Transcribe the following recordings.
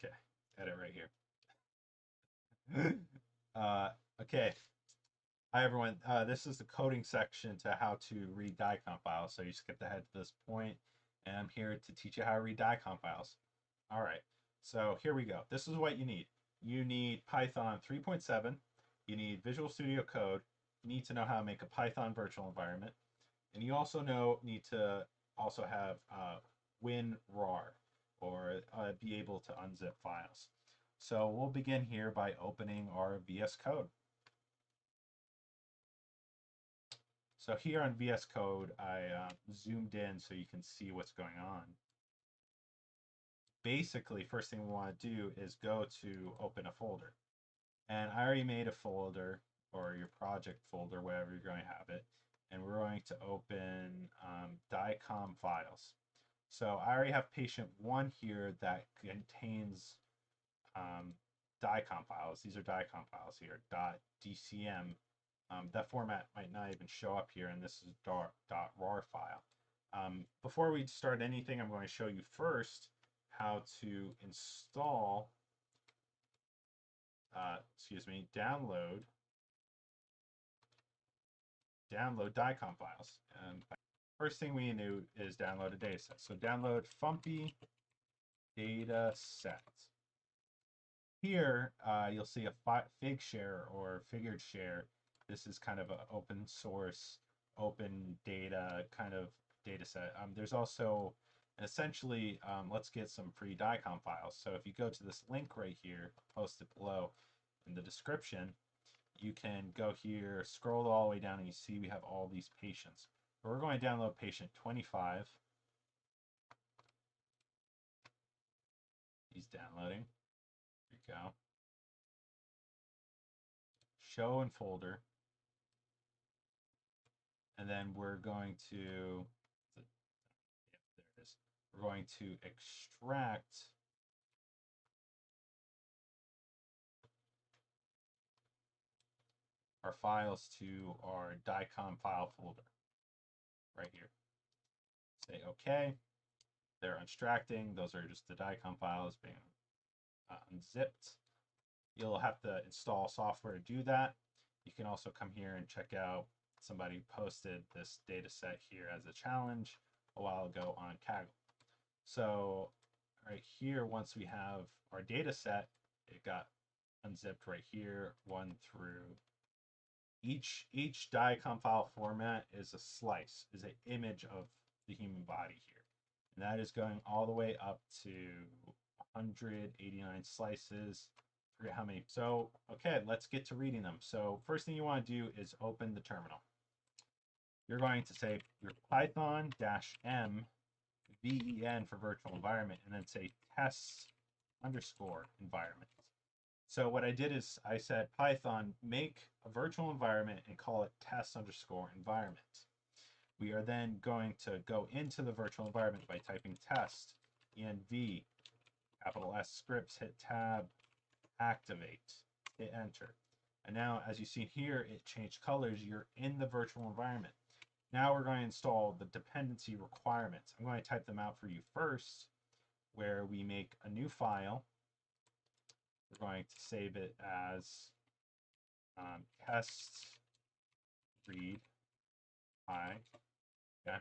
Okay, edit right here. Okay. Hi everyone. This is the coding section to how to read DICOM files. So you skipped ahead to this point, and I'm here to teach you how to read DICOM files. All right. So here we go. This is what you need. You need Python 3.7. You need Visual Studio Code. You need to know how to make a Python virtual environment, and you also need to also have WinRAR, or be able to unzip files. So we'll begin here by opening our VS Code. So here on VS Code, I zoomed in so you can see what's going on. Basically, first thing we want to do is go to open a folder. And I already made a folder, or your project folder, wherever you're going to have it. And we're going to open DICOM files. So I already have patient 1 here that contains DICOM files. These are DICOM files here, .dcm. That format might not even show up here, and this is .rar file. Before we start anything, I'm going to show you first how to install, download DICOM files. And first thing we do is download a dataset. So download Fumpy dataset. Here, you'll see a Figshare or Figured Share. This is kind of an open source, open data kind of data set. There's also, essentially, let's get some free DICOM files. So if you go to this link right here, post it below in the description, you can go here, scroll all the way down, and you see we have all these patients. But we're going to download patient 25. He's downloading. There you go. Show in folder. And then we're going to, there it is. We're going to extract our files to our DICOM file folder right here. Say OK. They're extracting. Those are just the DICOM files being unzipped. You'll have to install software to do that. You can also come here and check out, somebody posted this data set here as a challenge a while ago on Kaggle. So right here, once we have our data set, it got unzipped right here, 1 through each DICOM file format is a slice, is an image of the human body here. And that is going all the way up to 189 slices. Forget how many. So, okay, let's get to reading them. So first thing you want to do is open the terminal. You're going to say your Python -m VEN for virtual environment, and then say test_environment. So what I did is I said, Python, make a virtual environment and call it test_environment. We are then going to go into the virtual environment by typing test, env, capital S scripts, hit tab, activate, hit enter. And now, as you see here, it changed colors. You're in the virtual environment. Now we're going to install the dependency requirements. I'm going to type them out for you first, where we make a new file. We're going to save it as test read I. Okay.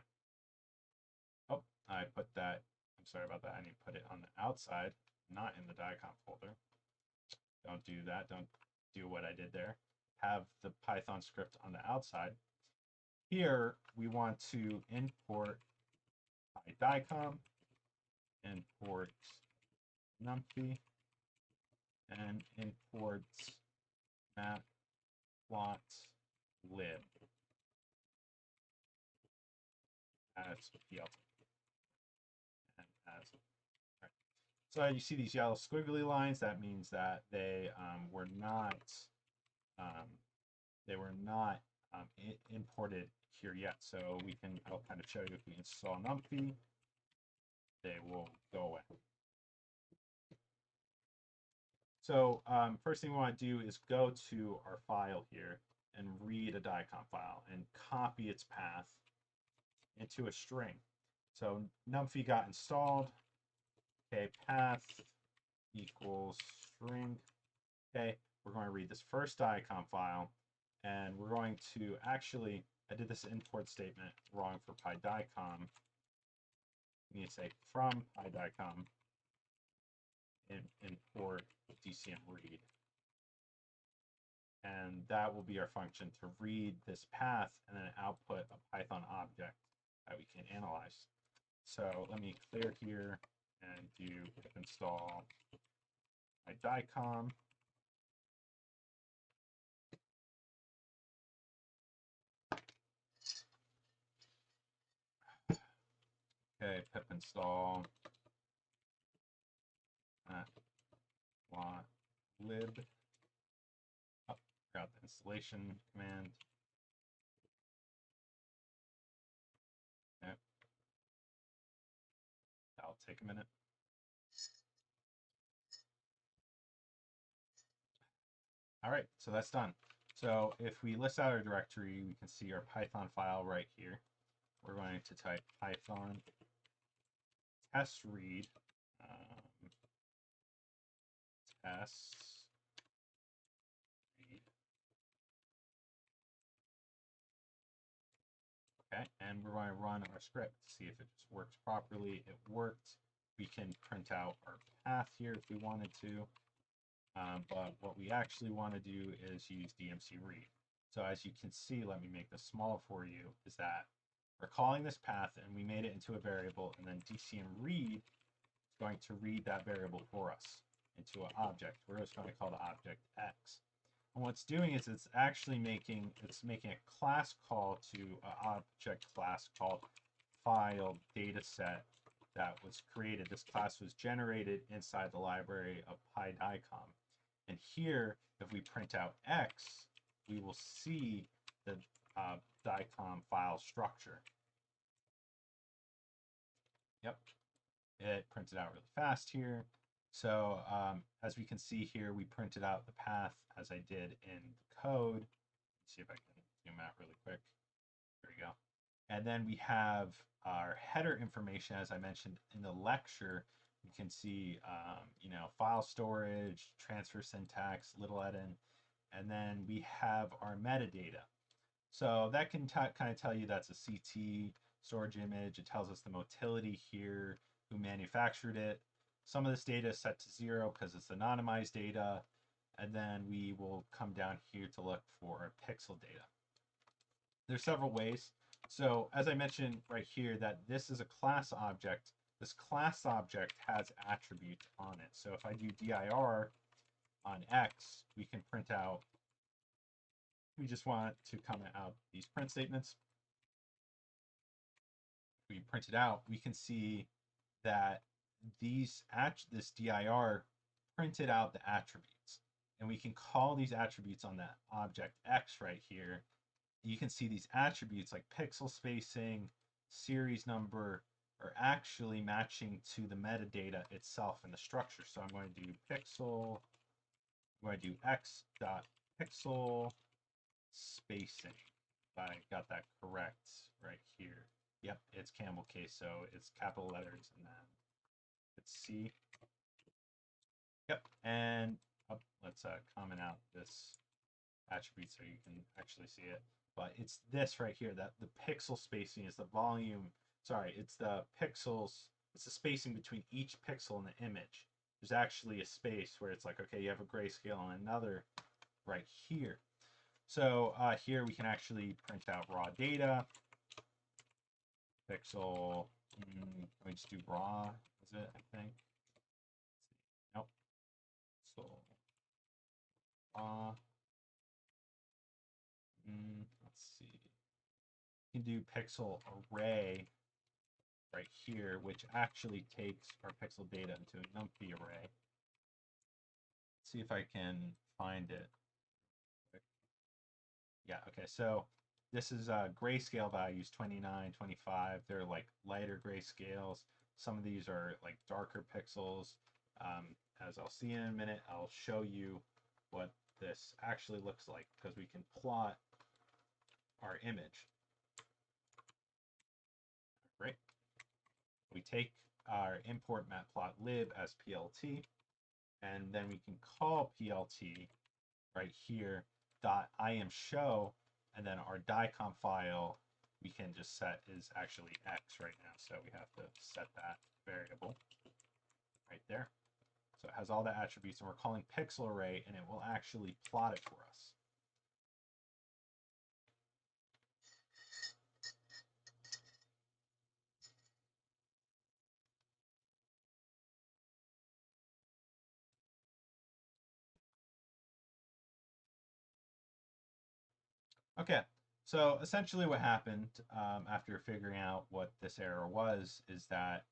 Oh, I put that. I'm sorry about that. I need to put it on the outside, not in the DICOM folder. Don't do that. Don't do what I did there. Have the Python script on the outside. Here, we want to import DICOM, import numpy, and import matplotlib as PL. And as right. So you see these yellow squiggly lines. That means that they were not imported here yet. So I'll kind of show you if we install numpy, they will go away. So first thing we want to do is go to our file here and read a DICOM file and copy its path into a string. So numpy got installed. Okay, path equals string. Okay, we're going to read this first DICOM file, and we're going to actually, I did this import statement wrong for PyDICOM. We need to say from PyDICOM and import DCM read. And that will be our function to read this path and then output a Python object that we can analyze. So let me clear here and do pip install PyDICOM. Okay, pip install lib. Oh, forgot the installation command. Okay. That'll take a minute. All right, so that's done. So if we list out our directory, we can see our Python file right here. We're going to type Python test read test read. Okay, and we're going to run our script to see if it just works properly. It worked. We can print out our path here if we wanted to. But what we actually want to do is use DMC read. So as you can see, let me make this smaller for you, is that we're calling this path and we made it into a variable, and then DCM read is going to read that variable for us into an object. We're just going to call the object X. And what's doing is it's actually making a class call to an object class called file dataset that was created. This class was generated inside the library of PyDICOM. And here, if we print out X, we will see the DICOM file structure. Yep, it printed out really fast here. So as we can see here, we printed out the path as I did in the code. Let's see if I can zoom out really quick. There we go. And then we have our header information, as I mentioned in the lecture. You can see, file storage, transfer syntax, little endian, and then we have our metadata. So that can kind of tell you that's a CT storage image. It tells us the motility here, who manufactured it. Some of this data is set to 0 because it's anonymized data. And then we will come down here to look for our pixel data. There's several ways. So as I mentioned right here, that this is a class object. This class object has attributes on it. So if I do dir on X, we can print out, we just want to comment out these print statements. If we print it out, we can see that this dir printed out the attributes. And we can call these attributes on that object X right here. You can see these attributes like pixel spacing, series number, are actually matching to the metadata itself in the structure. So I'm going to do pixel, I'm going to do x.pixel spacing. If I got that correct right here. Yep, it's camel case, so it's capital letters and then it's C. Yep, and let's comment out this attribute so you can actually see it. But it's this right here, that the pixel spacing is the volume, sorry, it's the pixels, it's the spacing between each pixel in the image. There's actually a space where it's like, okay, you have a grayscale and another right here. So here we can actually print out raw data. Pixel, let me just do raw, is it, I think? Nope. So raw. Let's see. You can do pixel array right here, which actually takes our pixel data into a numpy array. Let's see if I can find it. Yeah, okay, so this is grayscale values 29, 25. They're like lighter grayscales. Some of these are like darker pixels. As I'll see in a minute, I'll show you what this actually looks like because we can plot our image. Right? We take our import matplotlib as PLT. and then we can call PLT right here .imshow, and then our DICOM file we can just set is actually X right now, so we have to set that variable right there. So it has all the attributes, and we're calling pixel array, and it will actually plot it for us. Okay, so essentially what happened after figuring out what this error was is that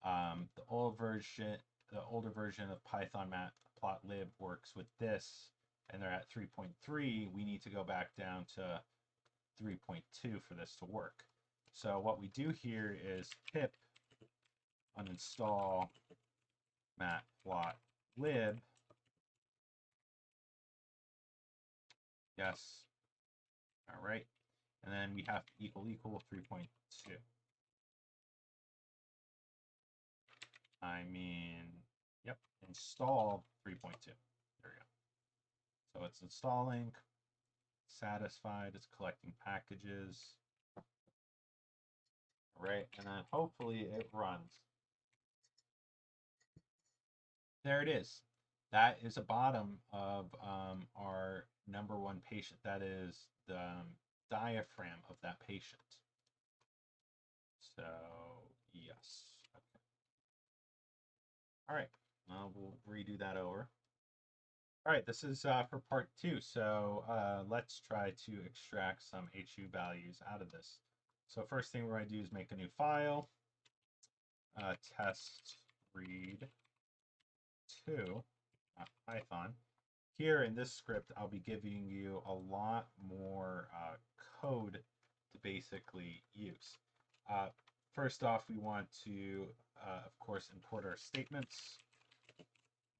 the older version of Python matplotlib works with this, and they're at 3.3. We need to go back down to 3.2 for this to work. So what we do here is pip uninstall matplotlib. Yes. All right. And then we have equal 3.2. I mean, yep, install 3.2. There we go. So it's installing, satisfied, it's collecting packages. All right, and then hopefully it runs. There it is. That is a bottom of our #1 patient. That is the diaphragm of that patient. So, yes. Okay. All right, we'll redo that over. All right, this is for part 2. So let's try to extract some HU values out of this. So first thing we're going to do is make a new file, test read 2 Python. Here in this script, I'll be giving you a lot more code to basically use. First off, we want to, of course, import our statements.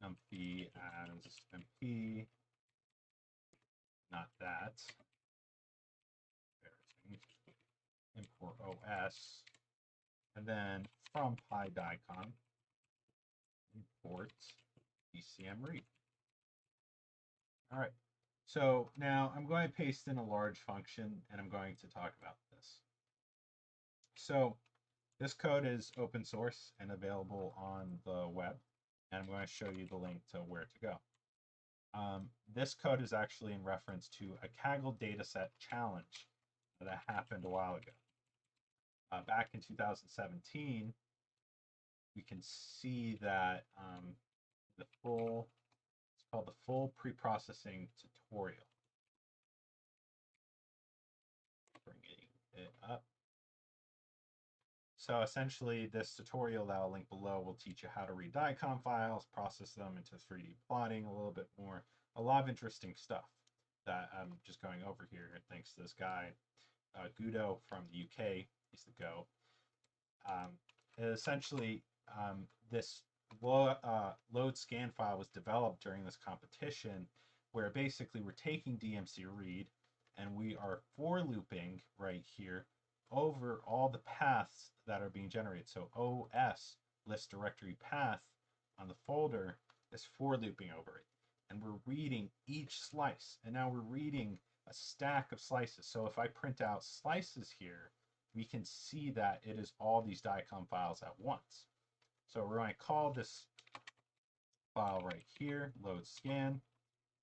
numpy as mp, not that. Import OS, and then from PyDICOM, import DCM read. All right, so now I'm going to paste in a large function, and I'm going to talk about this. So this code is open source and available on the web, and I'm going to show you the link to where to go. This code is actually in reference to a Kaggle dataset challenge that happened a while ago. Back in 2017, we can see that it's called the full pre-processing tutorial. Bringing it up. So essentially, this tutorial that I'll link below will teach you how to read DICOM files, process them into 3D plotting a little bit more. A lot of interesting stuff that I'm just going over here thanks to this guy, Guido from the UK. He's the go. Essentially, this load scan file was developed during this competition where basically we're taking DMC read and we are for looping right here over all the paths that are being generated. So OS, list directory path on the folder, is for looping over it. And we're reading each slice. And now we're reading a stack of slices. So if I print out slices here, we can see that it is all these DICOM files at once. So we're going to call this file right here, load scan,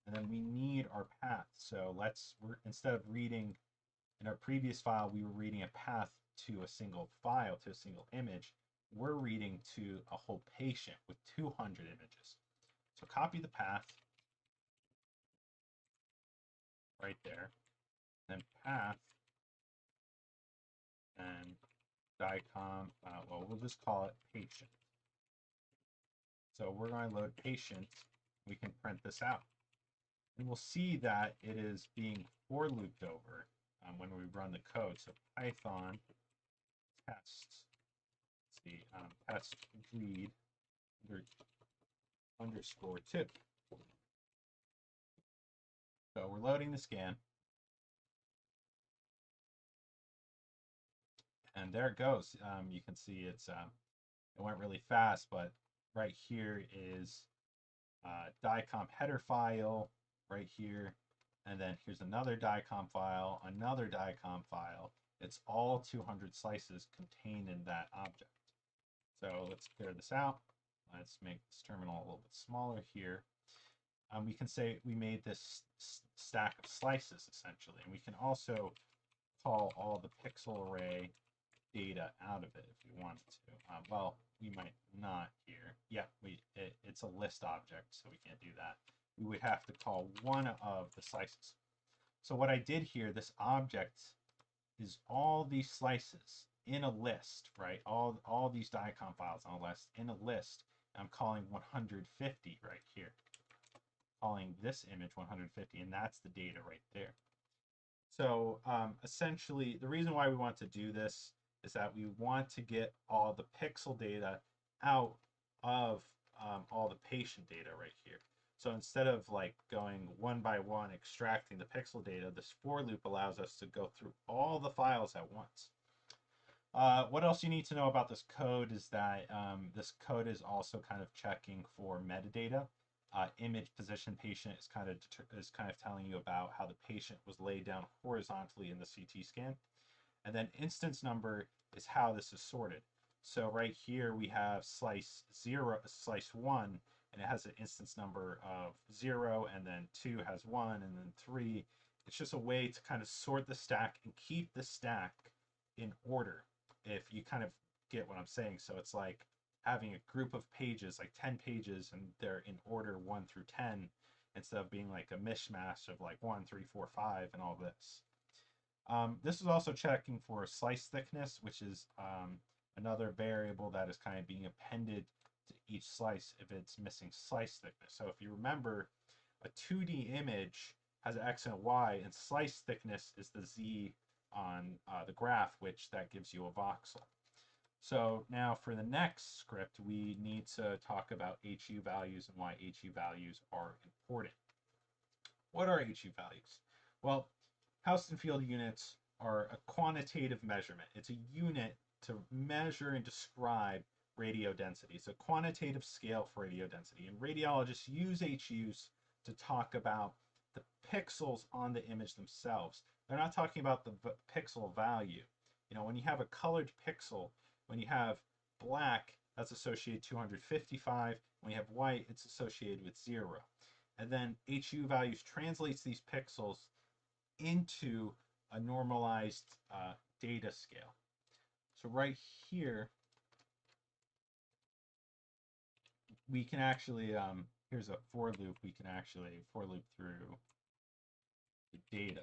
and then we need our path. So instead of reading in our previous file, we were reading a path to a single file, to a single image. We're reading to a whole patient with 200 images. So copy the path right there, then path, and DICOM, well, we'll just call it patient. So we're going to load patient. We can print this out. And we'll see that it is being for looped over when we run the code. So Python test, let's see, test read _2. So we're loading the scan. And there it goes. You can see it went really fast, but right here is DICOM header file right here. And then here's another DICOM file, another DICOM file. It's all 200 slices contained in that object. So let's clear this out. Let's make this terminal a little bit smaller here. We can say we made this stack of slices essentially, and we can also call all the pixel array data out of it if we wanted to. Well, we might not here. Yeah, it's a list object, so we can't do that. We would have to call one of the slices. So what I did here, this object is all these slices in a list, right? All these DICOM files on a list in a list. I'm calling 150 right here. Calling this image 150, and that's the data right there. So essentially, the reason why we want to do this is that we want to get all the pixel data out of all the patient data right here. So instead of like going one by one extracting the pixel data, this for loop allows us to go through all the files at once. What else you need to know about this code is that this code is also kind of checking for metadata. Image position patient is kind of telling you about how the patient was laid down horizontally in the CT scan. And then instance number is how this is sorted. So right here we have slice 1, and it has an instance number of 0, and then 2 has 1, and then 3. It's just a way to kind of sort the stack and keep the stack in order, if you kind of get what I'm saying. So it's like having a group of pages, like 10 pages, and they're in order 1 through 10, instead of being like a mishmash of like 1, 3, 4, 5, and all this. This is also checking for slice thickness, which is another variable that is kind of being appended to each slice if it's missing slice thickness. So if you remember, a 2D image has an X and a Y, and slice thickness is the Z on the graph, which that gives you a voxel. So now for the next script, we need to talk about HU values and why HU values are important. What are HU values? Well, Houston field units are a quantitative measurement. It's a unit to measure and describe radio density. It's a quantitative scale for radio density. And radiologists use HUs to talk about the pixels on the image themselves. They're not talking about the pixel value. You know, when you have a colored pixel, when you have black, that's associated 255. When you have white, it's associated with 0. And then HU values translates these pixels into a normalized data scale. So right here, we can actually, here's a for loop, we can actually for loop through the data.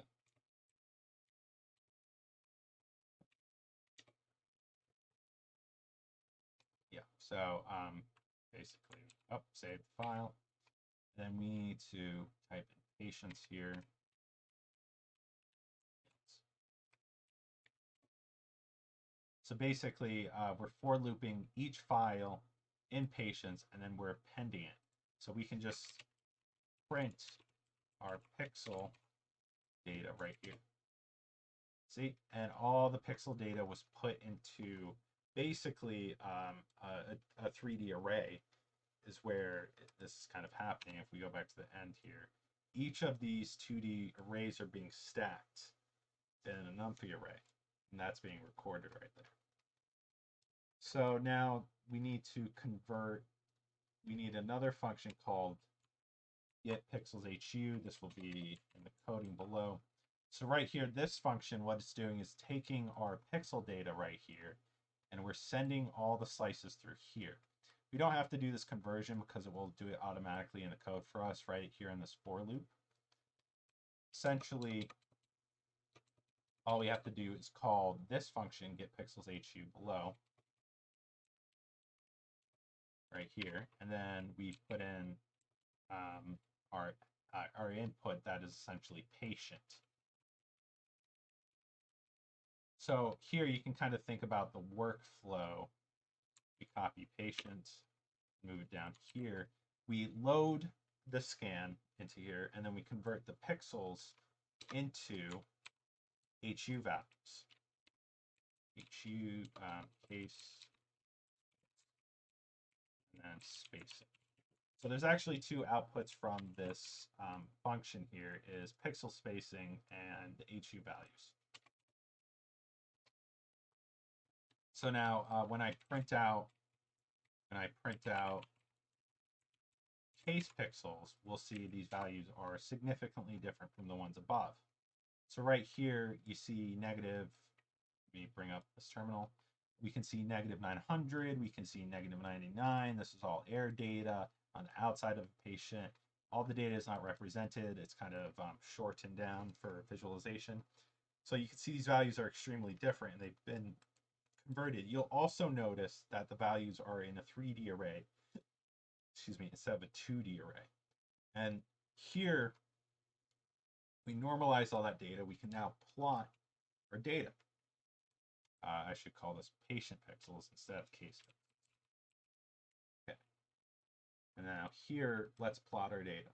Yeah, so basically, save the file. Then we need to type in patients here. So basically, we're for looping each file in patients, and then we're appending it. So we can just print our pixel data right here. See, and all the pixel data was put into basically a 3D array is where this is kind of happening. If we go back to the end here, each of these 2D arrays are being stacked in a numpy array, and that's being recorded right there. So now we need to convert, we need another function called get pixels HU. This will be in the coding below. So right here, this function, what it's doing is taking our pixel data right here, and we're sending all the slices through here. We don't have to do this conversion because it will do it automatically in the code for us right here in this for loop. Essentially, all we have to do is call this function, get pixels HU below, right here, and then we put in our input that is essentially patient. So here you can kind of think about the workflow. We copy patient, move it down here. We load the scan into here, and then we convert the pixels into HU values. HU case, and then spacing. So there's actually two outputs from this function here, is pixel spacing and the HU values. So now when I print out case pixels, we'll see these values are significantly different from the ones above. So right here, you see negative, let me bring up this terminal. We can see negative 900, we can see negative 99. This is all air data on the outside of a patient. All the data is not represented. It's kind of shortened down for visualization. So you can see these values are extremely different and they've been converted. You'll also notice that the values are in a 3D array, excuse me, instead of a 2D array. And here, we normalize all that data. We can now plot our data. I should call this patient pixels instead of case pixels. Okay. And now here, let's plot our data.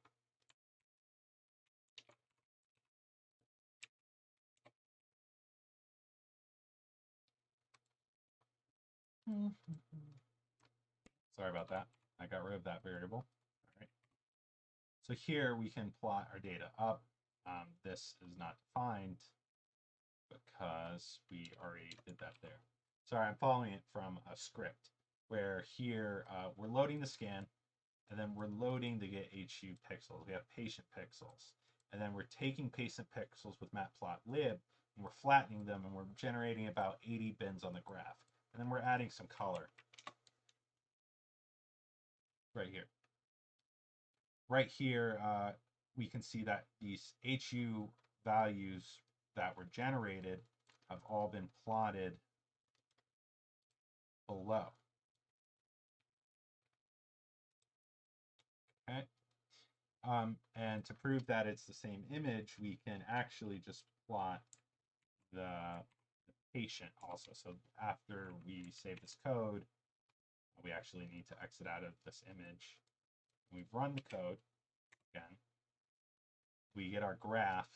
Sorry about that. I got rid of that variable. All right. So here we can plot our data up. This is not defined because we already did that there. Sorry, I'm following it from a script where here we're loading the scan, and then we're loading to get HU pixels. We have patient pixels. And then we're taking patient pixels with matplotlib, and we're flattening them, and we're generating about 80 bins on the graph. And then we're adding some color right here. Right here, we can see that these HU values that were generated have all been plotted below. Okay. And to prove that it's the same image, we can actually just plot the patient also. So after we save this code, we actually need to exit out of this image. We've run the code again. We get our graph,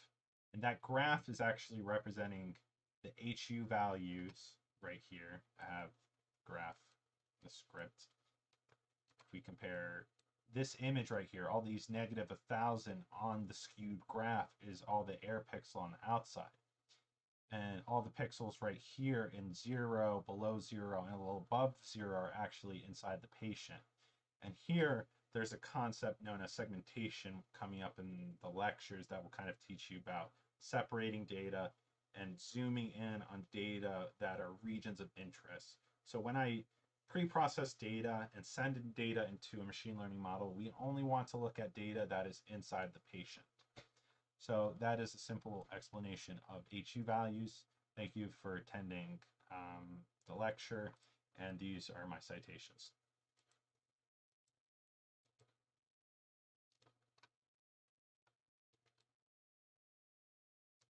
and that graph is actually representing the HU values right here. I have graph, the script. If we compare this image right here, all these negative 1,000 on the skewed graph is all the air pixel on the outside. And all the pixels right here in 0, below 0, and a little above 0 are actually inside the patient. And here, there's a concept known as segmentation coming up in the lectures that will kind of teach you about separating data and zooming in on data that are regions of interest. So when I pre-process data and send in data into a machine learning model, we only want to look at data that is inside the patient. So that is a simple explanation of HU values. Thank you for attending the lecture, and these are my citations.